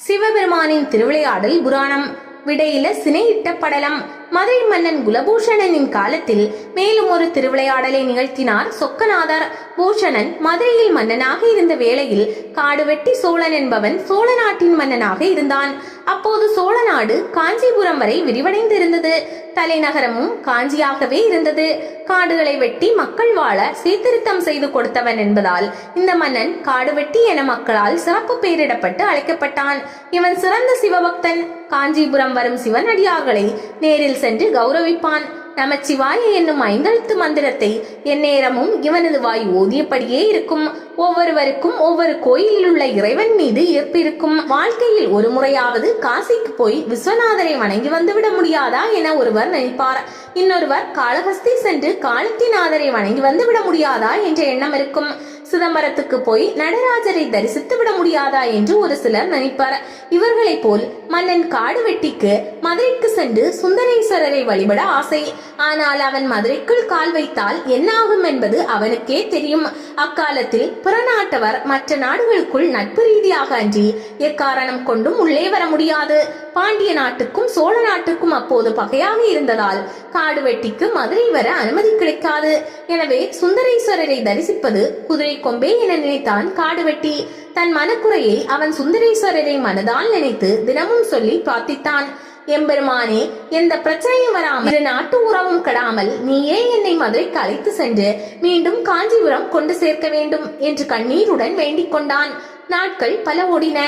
சிவபெருமானின் திருவிளையாடல் புராணம். விடையில சினையிட்ட படலம். மதுரை மன்னன் குலபூஷணனின் காலத்தில் மேலும் ஒரு திருவிளையாடலை நிகழ்த்தினார் சொக்கநாதர். பூஷணன் மதுரையில் மன்னனாக இருந்த வேளையில் காடுவெட்டி சோழன் என்பவன் சோழ நாட்டின் மன்னனாக இருந்தான். அப்போது சோழ நாடு காஞ்சிபுரம் வரை விரிவடைந்திருந்தது. தலைநகரமும் காஞ்சியாகவே இருந்தது. காடுகளை வெட்டி மக்கள் வாழ சீர்திருத்தம் செய்து கொடுத்தவன் என்பதால் இந்த மன்னன் காடுவெட்டி என மக்களால் சிறப்பு பெயரிடப்பட்டு அழைக்கப்பட்டான். இவன் சிறந்த சிவபக்தன். காஞ்சிபுரம் வரும் சிவனடியார்களை நேரில் சென்று கௌரவிப்பான். நமச்சிவாய என்னும் 5 எழுத்து மந்திரத்தை எந்நேரமும் இவனது வாய் ஓதியபடியே இருக்கும். ஒவ்வொருவருக்கும் ஒவ்வொரு கோயிலில் உள்ள இறைவன் மீது ஈர்ப்பு இருக்கும். வாழ்க்கையில் ஒரு முறையாவது காசிக்கு போய் விஸ்வநாதரை வணங்கி வந்துவிட முடியாதா என ஒருவர் நினைப்பார். இன்னொருவர் காளஹஸ்தி சென்று காலத்திநாதரை வணங்கி வந்துவிட முடியாதா என்ற எண்ணம் இருக்கும். சிதம்பரத்துக்கு போய் நடராஜரை தரிசித்து விட முடியாதா என்று ஒரு சிலர் நினைப்பார். இவர்களை போல் மன்னன் காடுவெட்டிக்கு மதுரைக்கு சென்று சுந்தரேஸ்வரரை வழிபட ஆசை. ஆனால் அவன் மதுரைக்குள் கால் வைத்தால் என்ன ஆகும் என்பது அவனுக்கே தெரியும். அக்காலத்தில் புறநாட்டவர் மற்ற நாடுகளுக்குள் நட்பு ரீதியாக அன்றி எக்காரணம் கொண்டும் உள்ளே வர முடியாது. பாண்டிய நாட்டுக்கும் சோழ நாட்டுக்கும் அப்போது பகையாக இருந்ததால் காடுவெட்டிக்கு மதுரை வர அனுமதி கிடைக்காது. எனவே சுந்தரேஸ்வரரை தரிசிப்பது குதிரை கொம்பே என நினைத்தான் காடுவெட்டி. தன் மனக்குறையை அவன் சுந்தரேஸ்வரரை மனதால் நினைத்து தினமும் சொல்லி பிரார்த்தித்தான். எம்பெருமானே, எந்த பிரச்சனையும் வராமல் இரு நாட்டு உறவும் கெடாமல் நீயே என்னை மதுரைக்கு அழைத்து சென்று மீண்டும் காஞ்சிபுரம் கொண்டு சேர்க்க வேண்டும் என்று கண்ணீருடன் வேண்டிக் கொண்டான். நாட்கள் பல ஓடின.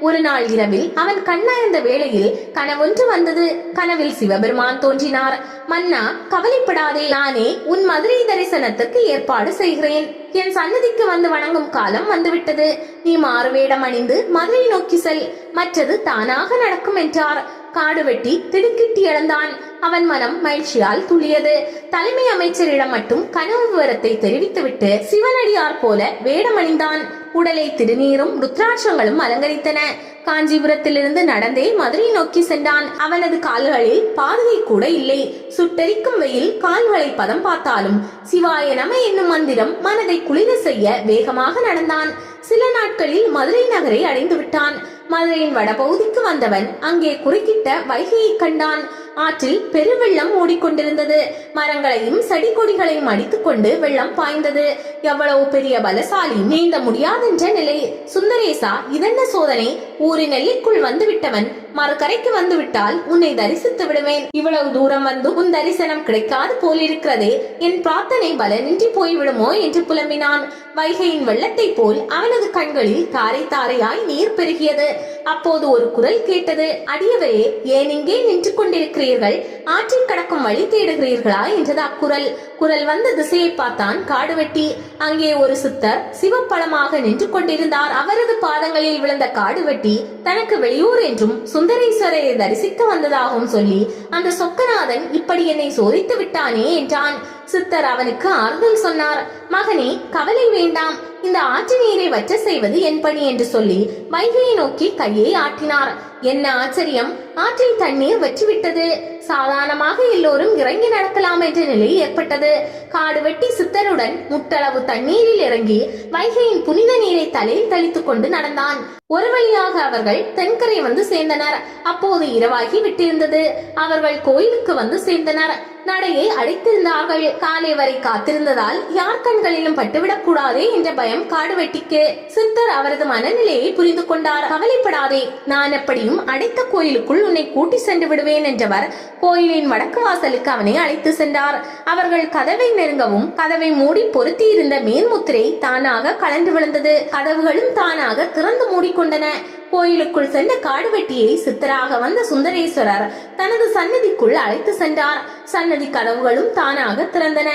ஒரு நாள் இரவில் அவன் கண்ணாய்ந்த வேளையில் கனவொன்று வந்தது. கனவில் சிவபெருமான் தோன்றினார். மன்னா, கவலைப்படாதே, நானே உன் மதுரை தரிசனத்துக்கு ஏற்பாடு செய்கிறேன். என் சன்னதிக்கு வந்து வணங்கும் காலம் வந்துவிட்டது. நீ மாறுவேடம் அணிந்து மதுரை நோக்கி செல், மற்றது தானாக நடக்கும் என்றார். காடுவெட்டி திடுக்கிட்டு எழுந்தான். அவன் மனம் மகிழ்ச்சியால் துள்ளியது. தலைமை அமைச்சரிடம் மட்டும் கனவு விவரத்தை தெரிவித்துவிட்டு சிவனடியார் போல வேடமணிந்தான். உடலை திருநீரும் ருத்ராட்சங்களும் அலங்கரித்தன. காஞ்சிபுரத்திலிருந்து நடந்தே மதுரை நோக்கி சென்றான். அவனது கால்களில் பாதுகை கூட இல்லை. சுட்டெரிக்கும் வெயில் கால்களை பதம் பார்த்தாலும் சிவாய நம என்னும் மந்திரம் மனதை குளிர செய்ய வேகமாக நடந்தான். சில நாட்களில் மதுரை நகரை அடைந்து விட்டான். மதுரையின் வடபகுதிக்கு வந்தவன் அங்கே குறுக்கிட்ட வைகையை கண்டான். ஆற்றில் பெருவெள்ளம் ஓடிக்கொண்டிருந்தது. மரங்களையும் செடி கொடிகளையும் அடித்துக் கொண்டு வெள்ளம் பாய்ந்தது. எவ்வளவு பெரிய பலசாலி நீந்த முடியாதென்ற நிலை. சுந்தரேசா, இதென்ன சோதனை? ஊரின் எல்லைக்குள் வந்து விட்டவன் மறுகரைக்கு வந்து விட்டால் உன்னை தரிசித்து விடுவேன். இவ்வளவு தூரம் வந்து உன் தரிசனம் கிடைக்காது போலிருக்கிறதே, என் பிரார்த்தனை பலனின்றி போய்விடுமோ என்று புலம்பினான். வைகையின் வெள்ளத்தை போல் அவனது கண்களில் தாரை தாரையாய் நீர் பெருகியது. அப்போது ஒரு குரல் கேட்டது. அடியவரே, ஏன் இங்கே நின்று கொண்டிருக்கிறீர்கள்? ஆற்றில் கடக்கும் வழி தேடுகிறீர்களா என்றது அக்குரல். குரல் வந்த திசையை பார்த்தான் காடுவெட்டி. அங்கே ஒரு சித்தர் சிவப்பழமாக நின்று கொண்டிருந்தார். அவரது பாதங்களில் விழுந்த காடுவெட்டி தனக்கு வெளியூர் என்றும் சுந்தரேஸ்வரரை தரிசிக்க வந்ததாகவும் சொல்லி அந்த சொக்கநாதன் இப்படி என்னை சோதித்து விட்டானே என்றான். சித்தர் அவனுக்கு ஆறுதல் சொன்னார். மகனே, கவலை வேண்டாம். இந்த ஆற்று நீரை வற்ற செய்வது என் பணி என்று சொல்லி வைகையை நோக்கி கையை ஆட்டினார். என்ன ஆச்சரியம்! ஆற்றில் தண்ணீர் வற்றிவிட்டது. சாதாரணமாக எல்லோரும் இறங்கி நடக்கலாம் என்ற நிலை ஏற்பட்டது. காடுவெட்டி சித்தருடன் முட்டளவு தண்ணீரில் இறங்கி வைகையின் புனித நீரை தலையில் தெளித்துக் கொண்டு நடந்தான். ஒரு வழியாக அவர்கள் தென்கரை வந்து சேர்ந்தனர். அப்போது இரவாகி விட்டிருந்தது. அவர்கள் கோயிலுக்கு வந்து சேர்ந்தனர். நடையை அடைத்திருந்தார்கள். காலை வரை காத்திருந்ததால் யார் கண்களிலும் பட்டுவிடக் கூடாதே என்ற பயம் காடுவெட்டிக்கு. சித்தர் அவரது மனநிலையை புரிந்து கொண்டார். கவலைப்படாதே, நான் எப்படியும் அடைத்த கோயிலுக்குள் உன்னை கூட்டி சென்று விடுவேன் என்றவர் கோயிலின் வடக்கு வாசலுக்கு அவனை அழைத்து சென்றார். அவர்கள் கதவை நெருங்கவும் கதவை மூடி பொருத்தி இருந்த மேன்முத்திரை தானாக கலந்து விழுந்தது. கதவுகளும் தானாக திறந்து மூடிக்கொண்டன. கோயிலுக்குள் சென்ற காடுவெட்டியை சித்தராக வந்த சுந்தரேஸ்வரர் தனது சன்னதிக்குள் அழைத்து சென்றார். சன்னதி கதவுகளும் தானாக திறந்தன.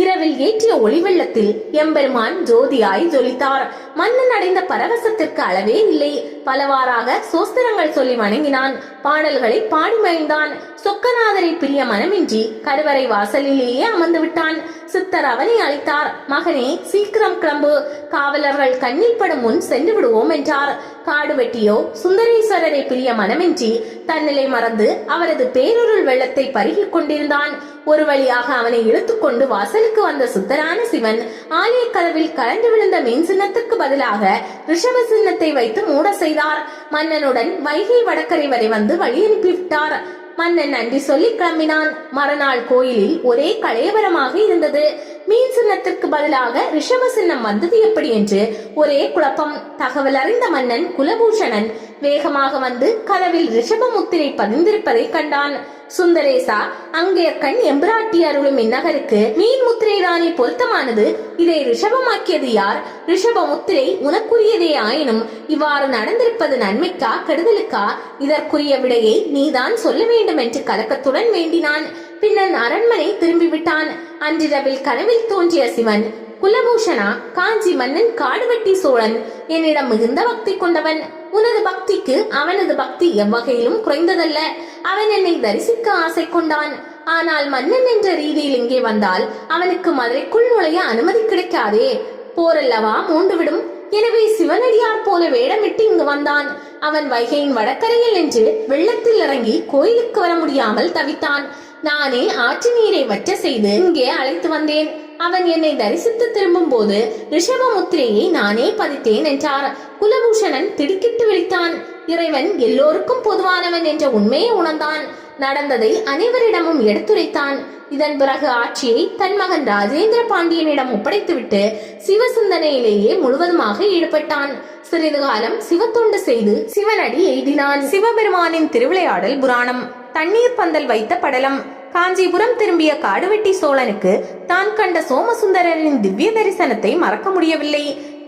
இரவில் ஏற்றிய ஒளி வெள்ளத்தில் எம்பெருமான் ஜோதியாய் ஜொலித்தார். மன்னன் அடைந்த பரவசத்திற்கு அளவே இல்லை. பலவாறாக சோஸ்திரங்கள் சொல்லி வணங்கினான். பாடல்களை பாடி மகிழ்ந்தான். சொக்கநாதரை பிரிய மனமின்றி கருவறை வாசலிலேயே அமர்ந்து விட்டான். சித்தர் அவனை அழைத்தார். மகனே, சீக்கிரம் கிளம்பு. காவலர்கள் கண்ணில் படும் முன் சென்று விடுவோம் என்றார். காடுவெட்டியோ சுந்தரேஸ்வரரை பிரிய மனமின்றி தன்னிலை மறந்து அவரது பேரொருள் வெள்ளத்தை பருகிக் கொண்டிருந்தான். இருந்தான். ஒரு வழியாக அவனை இழுத்துக்கொண்டு வாசலுக்கு வந்த சுத்தரான சிவன் ஆலய கதவில் கலந்து விழுந்த மீன் சின்னத்துக்கு பதிலாக ரிஷப சின்னத்தை வைத்து மூட செய்தார். மன்னனுடன் வைகை வடக்கரை வரை வந்து வழி அனுப்பிவிட்டார். மன்னன் நன்றி சொல்லி கிளம்பினான். மறுநாள் கோயிலில் ஒரே கலையபரமாக இருந்தது. மீன் சின்னத்திற்கு பதிலாக ரிஷப சின்னம் வந்தது எப்படி என்று ஒரே குழப்பம். தகவல் அறிந்த மன்னன் குலபூஷணன் வேகமாக வந்து கதவில் ரிஷப முத்திரை பதிந்திருப்பதை கண்டான். சுந்தரேசா, அங்கேற்கண் எம்பிராட்டி அருளும் இந்நகருக்கு மீன் முத்திரை தானே பொருத்தமானது. இதை ரிஷபமாக்கியது யார்? ரிஷப முத்திரை உனக்குரியதே ஆயினும் இவ்வாறு நடந்திருப்பது நன்மைக்கா கெடுதலுக்கா? இதற்குரிய விடையை நீதான் சொல்ல வேண்டும் என்று கலக்கத்துடன் வேண்டினான். பின்னன் அரண்மனை திரும்பிவிட்டான். அன்றிரவில் கனவில் தோன்றிய சிவன், குலபூஷணா, காஞ்சி மன்னன் காடுவெட்டி சோழன் என்னிடம் மிகுந்த பக்தி கொண்டவன். உனது பக்திக்கு அவனது பக்தி எவ்வகையிலும் குறைந்ததல்ல. அவன் என்னை தரிசிக்க ஆசை கொண்டான். ஆனால் மன்னன் என்ற ரீதியில் இங்கே வந்தால் அவனுக்கு மதுரைக்குள் நுழைய அனுமதி கிடைக்காதே. போரல்லவா மூண்டுவிடும். எனவே சிவனடியார் போல வேடமிட்டு இங்கு வந்தான். அவன் வைகையின் வடக்கரையில் நின்று வெள்ளத்தில் இறங்கி கோயிலுக்கு வர முடியாமல் தவித்தான். நானே ஆற்று நீரை வற்ற செய்து இங்கே அழைத்து வந்தேன். அவன் என்னை தரிசித்து திரும்பும் போது ரிஷப முத்திரையை நானே பதித்தேன் என்றார். குலபூஷணன் திடுக்கிட்டு விழித்தான். இறைவன் எல்லோருக்கும் பொதுவானவன் என்ற உண்மையை உணர்ந்தான். நடந்ததை அனைவரிடமும் எடுத்துரைத்தான். இதன் பிறகு ஆட்சியை தன் மகன் ராஜேந்திர பாண்டியனிடம் ஒப்படைத்துவிட்டு சிவசிந்தனையிலேயே முழுவதுமாக ஈடுபட்டான். சிறிது காலம் சிவத்தொண்டு செய்து சிவனடி எய்தினான். சிவபெருமானின் திருவிளையாடல் புராணம். தண்ணீர் பந்தல் வைத்த படலம். காஞ்சிபுரம் திரும்பிய காடுவெட்டி சோழனுக்கு தான் கண்ட சோமசுந்தரரின் திவ்ய தரிசனத்தை மறக்க முடியவில்லை.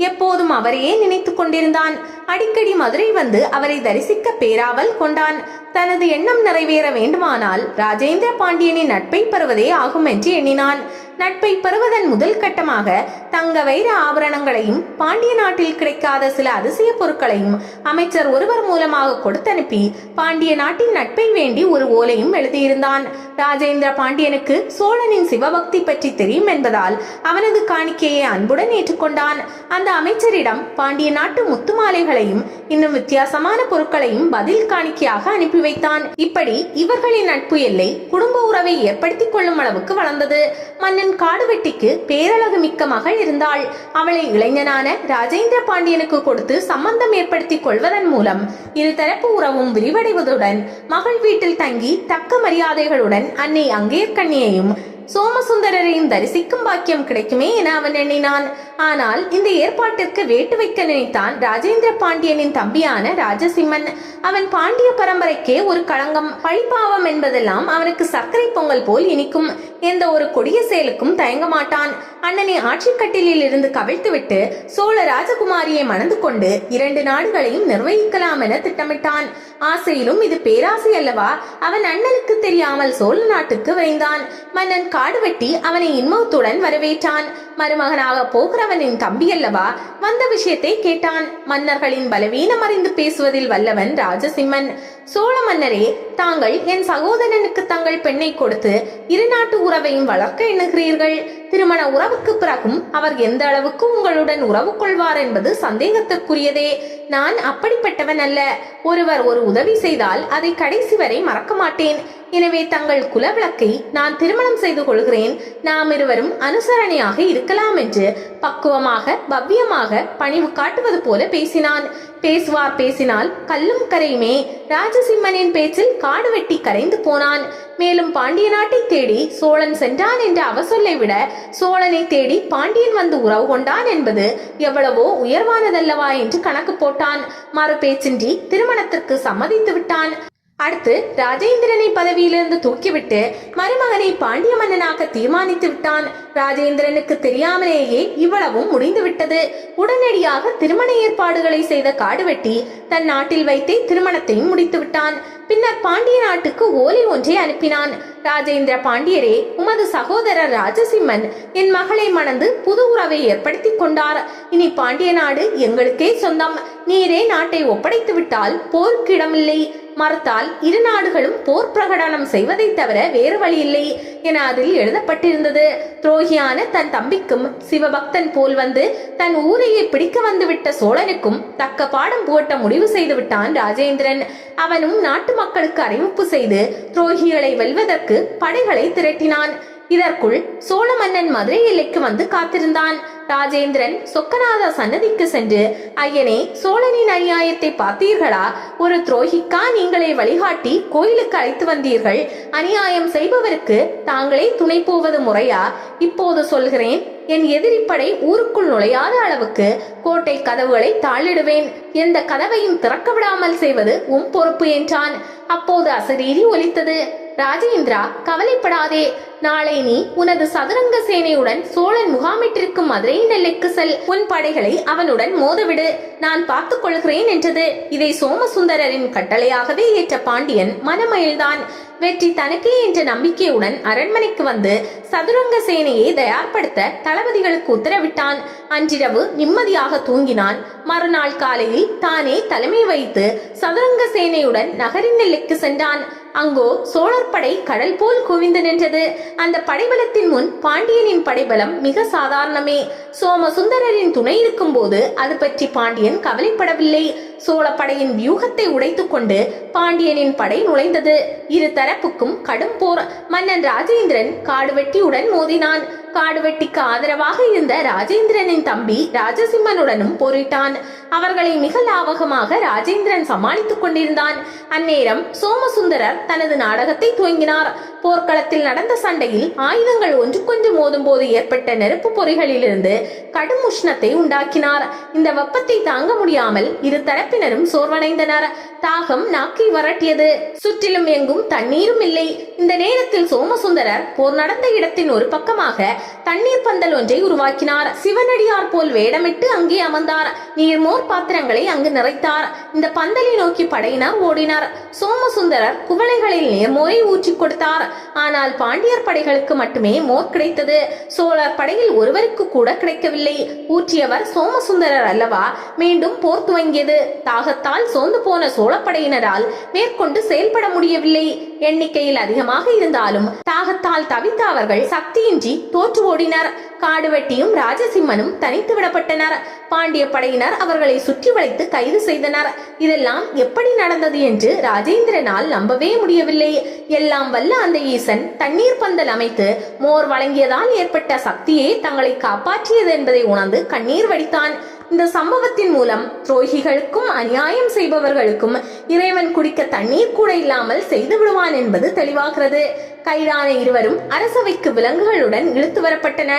எப்போதும் அவரையே நினைத்துக் கொண்டிருந்தான். அடிக்கடி மதுரை வந்து அவரை தரிசிக்க பேராவல் கொண்டான். தனது எண்ணம் நிறைவேற வேண்டுமானால் ராஜேந்திர பாண்டியனின் நட்பை பெறுவதே ஆகும் என்று எண்ணினான். நட்பை பெறுவதன் முதல் கட்டமாக தங்க வைர ஆபரணங்களையும் பாண்டிய நாட்டில் கிடைக்காத சில அதிசய பொருட்களையும் அமைச்சர் ஒருவர் மூலமாக கொடுத்தனுப்பி பாண்டிய நாட்டின் நட்பை வேண்டி ஒரு ஓலையும் எழுதியிருந்தான். ராஜேந்திர பாண்டியனுக்கு சோழனின் சிவபக்தி பற்றி தெரியும் என்பதால் அவனது காணிக்கையை அன்புடன் ஏற்றுக்கொண்டான். அந்த அமைச்சரிடம் பாண்டிய நாட்டு முத்து மாலைகளையும் இன்னும் வித்தியாசமான பொருட்களையும் பதில் காணிக்கையாக அனுப்பி வைத்தான். இப்படி இவர்களின் நட்பு எல்லை குடும்ப உறவை ஏற்படுத்திக் கொள்ளும் அளவுக்கு வளர்ந்தது. மன்னன் காடுவெட்டிக்கு பேரழகு மிக்க மகள் இருந்தாள். அவளை இளைஞனான ராஜேந்திர பாண்டியனுக்கு கொடுத்து சம்பந்தம் ஏற்படுத்திக் கொள்வதன் மூலம் இருதரப்பு உறவும் விரிவடைவதுடன் மகள் வீட்டில் தங்கி தக்க மரியாதைகளுடன் அன்னை அங்கேற்கண்ணியையும் சோமசுந்தரரையும் தரிசிக்கும் பாக்கியம் கிடைக்குமே என அவன் எண்ணினான். ஆனால் இந்த ஏற்பாட்டிற்கு வேட்டு வைக்க நினைத்தான் ராஜேந்திர பாண்டியனின் தம்பியான ராஜசிம்மன். அவன் பாண்டிய பரம்பரைக்கே ஒரு களங்கம். பழிப்பாவம் என்பதெல்லாம் அவனுக்கு சர்க்கரை பொங்கல் போல் இனிக்கும். எந்த ஒரு கொடிய செயலுக்கும் தயங்க மாட்டான். அண்ணனை ஆட்சி கட்டிலில் இருந்து கவிழ்த்துவிட்டு சோழ ராஜகுமாரியை மணந்து கொண்டு 2 நாடுகளையும் நிர்வகிக்கலாம் என திட்டமிட்டான். ஆசையிலும் இது பேராசை அல்லவா? அவன் அண்ணனுக்கு தெரியாமல் சோழ நாட்டுக்கு விரைந்தான். மன்னன் காடுவெட்டி அவனை இன்மத்துடன் வரவேற்றான். மருமகனாக போகிறவனின் தம்பி அல்லவா? வந்த விஷயத்தை கேட்டான். மன்னர்களின் பலவீனம் அறிந்து பேசுவதில் வல்லவன் ராஜசிம்மன். சோழ மன்னரே, தாங்கள் என் சகோதரனுக்கு தங்கள் பெண்ணை கொடுத்து 2 நாட்டு உறவையும் வளர்க்க எண்ணுகிறீர்கள். திருமண உறவுக்கு பிறகும் அவர் எந்த அளவுக்கு உங்களுடன் உறவு கொள்வார் என்பது சந்தேகத்திற்குரியதே. நான் அப்படிப்பட்டவன் அல்ல. ஒருவர் ஒரு உதவி செய்தால் அதை கடைசி வரை மறக்க மாட்டேன். எனவே தங்கள் குலவிளக்கை நான் திருமணம் செய்து கொள்கிறேன். நாம் இருவரும் அனுசரணையாக இருக்கலாம் என்று பக்குவமாக பவ்யமாக பணிவு காட்டுவது போல பேசினான். பேசுவார் பேசினால் கல்லும் கரையுமே. ராஜசிம்மனின் பேச்சில் காடுவெட்டி கரைந்து போனான். மேலும் பாண்டிய நாட்டை தேடி சோழன் சென்றான் என்ற அவசொல்லை விட சோழனை தேடி பாண்டியன் வந்து உறவு கொண்டான் என்பது எவ்வளவோ உயர்வானதல்லவா என்று கணக்கு போட்டான். மறு பேச்சின்றி திருமணத்திற்கு சம்மதித்து விட்டான். அடுத்து ராஜேந்திரனை பதவியிலிருந்து தூக்கிவிட்டு மருமகனை பாண்டிய மன்னனாக தீர்மானித்து விட்டான். ராஜேந்திரனுக்கு தெரியாமலேயே இவ்வளவும் முடிந்து விட்டது. உடனடியாக திருமண ஏற்பாடுகளை செய்த காடுவெட்டி தன் நாட்டில் வைத்தே திருமணத்தையும் முடித்து விட்டான். பின்னர் பாண்டிய நாட்டுக்கு ஓலை ஒன்றை அனுப்பினான். ராஜேந்திர பாண்டியரே, உமது சகோதரர் ராஜசிம்மன் என் மகளை மணந்து புது உறவை ஏற்படுத்தி கொண்டார். இனி பாண்டிய நாடு எங்களுக்கே சொந்தம். நீரே நாட்டை ஒப்படைத்து விட்டால் போருக்கு இடமில்லை. மறுத்தால் இரு நாடுகளும் போர் பிரகடனம் செய்வதை தவிர வேறு வழியில்லை என அதில் எழுதப்பட்டிருந்தது. துரோகியான தன் தம்பிக்கும் சிவபக்தன் போல் வந்து தன் ஊரையே பிடிக்க வந்துவிட்ட சோழனுக்கும் தக்க பாடம் புகட்ட முடிவு செய்து விட்டான் ராஜேந்திரன். அவனும் நாட்டு மக்களுக்கு அறிவிப்பு செய்து துரோகிகளை வெல்வதற்கு படைகளை திரட்டினான். இதற்குள் சோழ மன்னன் மதுரை எல்லைக்கு வந்து காத்திருந்தான். ராஜேந்திரன் சொக்கநாத சன்னதிக்கு சென்று, ஐயனே, சோழனின் அநியாயத்தை பார்த்தீர்களா? ஒரு துரோகிக்கா நீங்களை வழிகாட்டி கோயிலுக்கு அழைத்து வந்தீர்கள்? அநியாயம் செய்பவருக்கு தாங்களே துணை போவது முறையா? இப்போது சொல்கிறேன், என் எதிரிப்படை ஊருக்குள் நுழையாத அளவுக்கு கோட்டை கதவுகளை தாளிடுவேன். எந்த கதவையும் திறக்க விடாமல் செய்வது உம் பொறுப்பு என்றான். அப்போது அசரீரி ஒலித்தது. ராஜேந்திரா, கவலைப்படாதே. நாளை நீ உனது சதுரங்க சேனையுடன் சோழன் முகாமிட்டிருக்கும் மதுரை நெல்லைக்கு செல். உன் படைகளை அவனுடன் மோதவிடு, நான் பார்த்துக் கொள்கிறேன் என்றது. இதை சோமசுந்தரரின் கட்டளையாகவே ஏற்ற பாண்டியன் மனமகிழ்ந்தான். வெற்றி தனக்கே என்ற நம்பிக்கையுடன் அரண்மனைக்கு வந்து சதுரங்க சேனையை தயார்படுத்த தளபதிகளுக்கு உத்தரவிட்டான். அன்றிரவு நிம்மதியாக தூங்கினான். மறுநாள் காலையில் தானே தலைமை வைத்து சதுரங்க சேனையுடன் நகரின் எல்லைக்கு சென்றான். அங்கோ சோழர் படை கடல் போல் குவிந்து நின்றது. அந்த படைபலத்தின் முன் பாண்டியனின் படைபலம் மிக சாதாரணமே. சோமசுந்தரரின் துணை இருக்கும் போது அது பற்றி பாண்டியன் கவலைப்படவில்லை. சோழ படையின் வியூகத்தை உடைத்துக் கொண்டு பாண்டியனின் படை நுழைந்தது. இரு தரப்புக்கும் கடும் போர். மன்னன் ராஜேந்திரன் காடுவெட்டியுடன் மோதினான். காடுவெட்டிக்கு ஆதரவாக இருந்த ராஜேந்திரனின் தம்பி ராஜசிம்மனுடனும் போரிட்டான். அவர்களை மிக லாவகமாக ராஜேந்திரன் சமாளித்துக் கொண்டிருந்தான். அந்நேரம் சோமசுந்தரர் தனது நாடகத்தை துவங்கினார். போர்க்களத்தில் நடந்த சண்டையில் ஆயுதங்கள் ஒன்றுக்கொன்று மோதும் போது ஏற்பட்ட நெருப்பு பொறிகளிலிருந்து கடும் உஷ்ணத்தை உண்டாக்கினார். இந்த வெப்பத்தை தாங்க முடியாமல் இரு தரப்பினரும் சோர்வடைந்தனர். தாகம் நாக்கை வரட்டியது. சுற்றிலும் எங்கும் தண்ணீரும் இல்லை. இந்த நேரத்தில் சோமசுந்தரர் போர் நடந்த இடத்தின் ஒரு பக்கமாக தண்ணீர் பந்தல் ஒன்றை உருவாக்கினார். சிவனடியார் போல் வேடமிட்டு அங்கே அமர்ந்தார். நீர்மோர் பாத்திரங்களை அங்கு நிறைத்தார். இந்த பந்தலை நோக்கி படையினர் ஓடினர். சோமசுந்தரர் குவளைகளில் நீர்மோரை ஊற்றி கொடுத்தார். ஆனால் பாண்டியர் படைகளுக்கு மட்டுமே மோர் கிடைத்தது. சோழர் படையில் ஒருவருக்கு கூட கிடைக்கவில்லை. ஊற்றியவர் சோமசுந்தரர் அல்லவா? மீண்டும் போர் துவங்கியது. தாகத்தால் சோர்ந்து போன சோழப்படையினரால் மேற்கொண்டு செயல்பட முடியவில்லை. எண்ணிக்கையில் அதிகமாக இருந்தாலும் தாகத்தால் தவித்த அவர்கள் சக்தியின்றி தோற்று ஓடினர். காடுவெட்டியும் ராஜசிம்மனும் தனித்து விடப்பட்டனர். பாண்டிய படையினர் அவர்களை சுற்றி வளைத்து கைது செய்தனர். இதெல்லாம் எப்படி நடந்தது என்று ராஜேந்திரனால் நம்பவே முடியவில்லை. எல்லாம் வல்ல அந்த ஈசன் தண்ணீர் பந்தல் அமைத்து மோர் வழங்கியதால் ஏற்பட்ட சக்தியே தங்களை காப்பாற்றியது என்பதை உணர்ந்து கண்ணீர் வடித்தான். இந்த சம்பவத்தின் மூலம் துரோகிகளுக்கும் அநியாயம் செய்பவர்களுக்கும் இறைவன் குடிக்க தண்ணீர் கூட இல்லாமல் செய்து விடுவான் என்பது தெளிவாகிறது. கைதான இருவரும் அரசவைக்கு விலங்குகளுடன் இழுத்து வரப்பட்டன.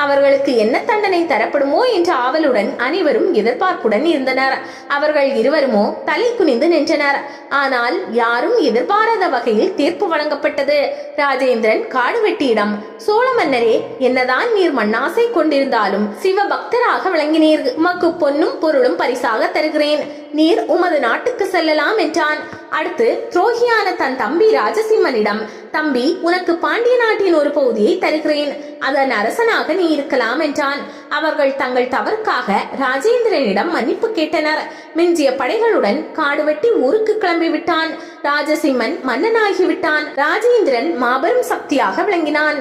அவர்களுக்கு என்ன தண்டனை தரப்படுமோ என்ற ஆவலுடன் அனைவரும் எதிர்பார்ப்புடன் இருந்தனர். அவர்கள் இருவருமோ தலை குனிந்து நின்றனர். ஆனால் யாரும் எதிர்பாராத வகையில் தீர்ப்பு வழங்கப்பட்டது. ராஜேந்திரன் காடுவெட்டியிடம், சோழ மன்னரே, என்னதான் நீர் மண்ணாசை கொண்டிருந்தாலும் சிவபக்தராக விளங்கினீர். உமக்கு பொன்னும் பொருளும் பரிசாக தருகிறேன். நீர் உமது நாட்டுக்கு செல்லலாம் என்றான். அடுத்து துரோகியான தன் தம்பி ராஜசிம்மனிடம், தம்பி, உனக்கு பாண்டிய நாட்டின் ஒரு பகுதியை தருகிறேன். அதன் அரசனாக நீ இருக்கலாம் என்றான். அவர்கள் தங்கள் தவறுக்காக ராஜேந்திரனிடம் மன்னிப்பு கேட்டனர். மிஞ்சிய படைகளுடன் காடுவெட்டி ஊருக்கு கிளம்பிவிட்டான். ராஜசிம்மன் மன்னனாகிவிட்டான். ராஜேந்திரன் மாபெரும் சக்தியாக விளங்கினான்.